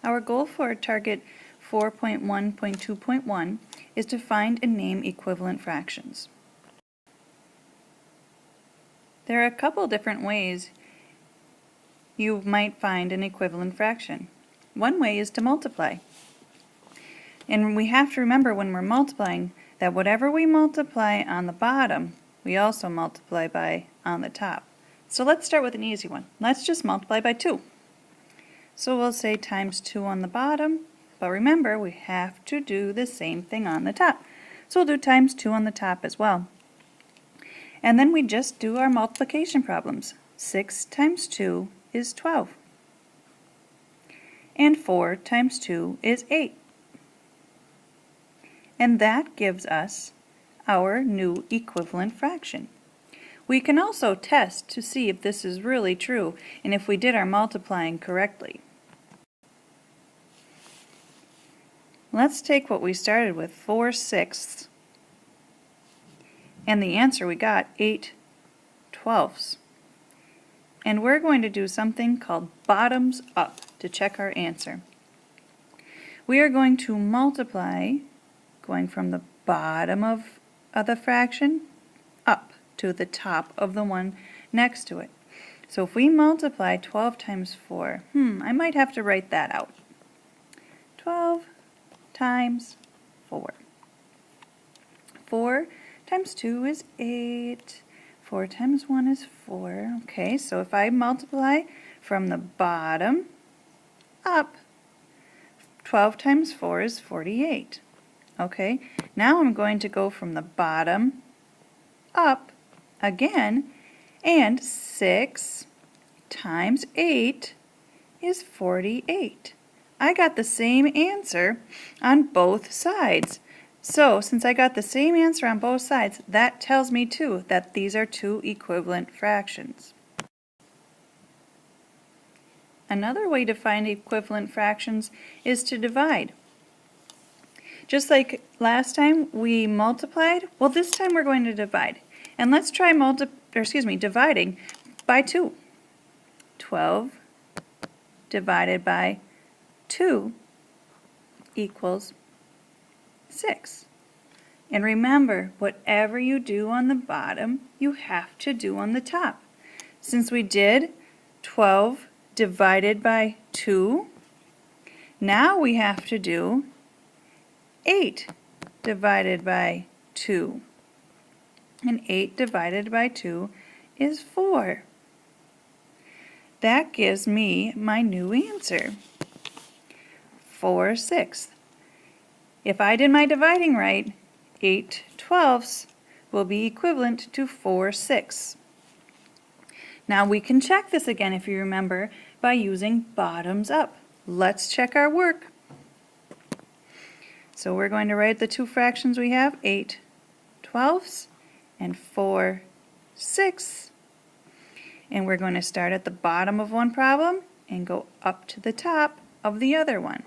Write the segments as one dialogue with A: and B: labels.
A: Our goal for target 4.1.2.1 is to find and name equivalent fractions. There are a couple different ways you might find an equivalent fraction. One way is to multiply. And we have to remember when we're multiplying that whatever we multiply on the bottom, we also multiply by on the top. So let's start with an easy one. Let's just multiply by 2. So we'll say times 2 on the bottom, but remember we have to do the same thing on the top. So we'll do times 2 on the top as well. And then we just do our multiplication problems. 6 times 2 is 12. And 4 times 2 is 8. And that gives us our new equivalent fraction. We can also test to see if this is really true and if we did our multiplying correctly. Let's take what we started with, 4/6, and the answer we got, 8/12. And we're going to do something called bottoms up to check our answer. We are going to multiply going from the bottom of the fraction up to the top of the one next to it. So if we multiply 12 times 4, I might have to write that out. 12 times 4. 4 times 2 is 8. 4 times 1 is 4. Okay, so if I multiply from the bottom up, 12 times 4 is 48. Okay, now I'm going to go from the bottom up again, and 6 times 8 is 48. I got the same answer on both sides. So since I got the same answer on both sides, that tells me too that these are two equivalent fractions. Another way to find equivalent fractions is to divide. Just like last time we multiplied, well this time we're going to divide. And let's try dividing by 2. 12 divided by 2 equals 6. And remember, whatever you do on the bottom, you have to do on the top. Since we did 12 divided by 2, now we have to do 8 divided by 2. And 8 divided by 2 is 4. That gives me my new answer, 4/6. If I did my dividing right, 8/12 will be equivalent to 4/6. Now we can check this again, if you remember, by using bottoms up. Let's check our work. So we're going to write the two fractions we have, 8/12 and 4/6. And we're going to start at the bottom of one problem and go up to the top of the other one.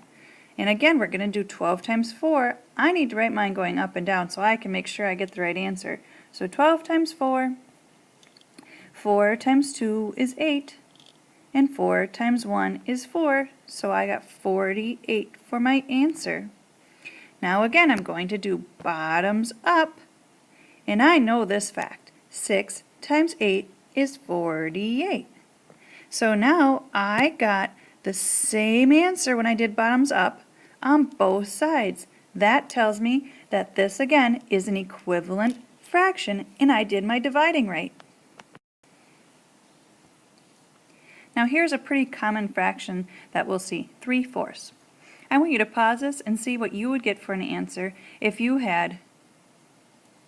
A: And again, we're going to do 12 times 4. I need to write mine going up and down so I can make sure I get the right answer. So 12 times 4. 4 times 2 is 8. And 4 times 1 is 4. So I got 48 for my answer. Now again, I'm going to do bottoms up. And I know this fact. 6 times 8 is 48. So now I got the same answer when I did bottoms up on both sides. That tells me that this again is an equivalent fraction and I did my dividing right. Now here's a pretty common fraction that we'll see, 3/4. I want you to pause this and see what you would get for an answer if you had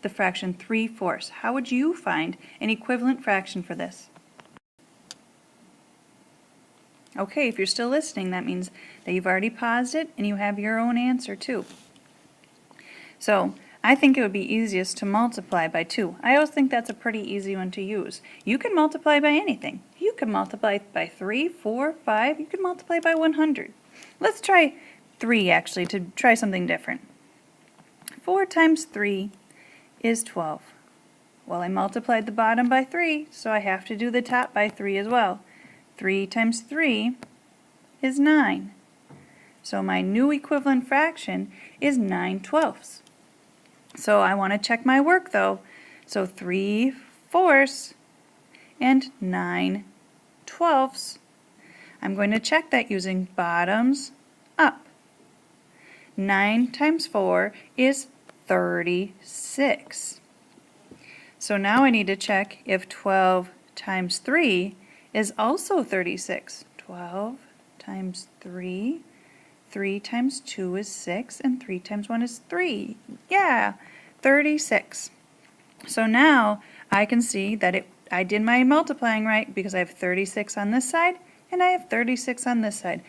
A: the fraction 3/4. How would you find an equivalent fraction for this? Okay, if you're still listening, that means that you've already paused it and you have your own answer too. So I think it would be easiest to multiply by 2. I always think that's a pretty easy one to use. You can multiply by anything. You can multiply by 3, 4, 5. You can multiply by 100. Let's try 3 actually to try something different. 4 times 3 is 12. Well, I multiplied the bottom by 3, so I have to do the top by 3 as well. 3 times 3 is 9. So my new equivalent fraction is 9/12. So I want to check my work though. So 3/4 and 9/12. I'm going to check that using bottoms up. 9 times 4 is 36. So now I need to check if 12 times 3 is also 36. 12 times 3, 3 times 2 is 6, and 3 times 1 is 3. Yeah, 36. So now I can see that I did my multiplying right because I have 36 on this side and I have 36 on this side.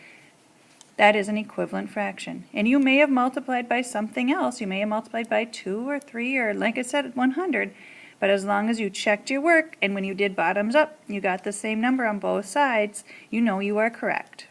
A: That is an equivalent fraction. And you may have multiplied by something else. You may have multiplied by 2 or 3 or, like I said, 100. But as long as you checked your work and when you did bottoms up, you got the same number on both sides, you know you are correct.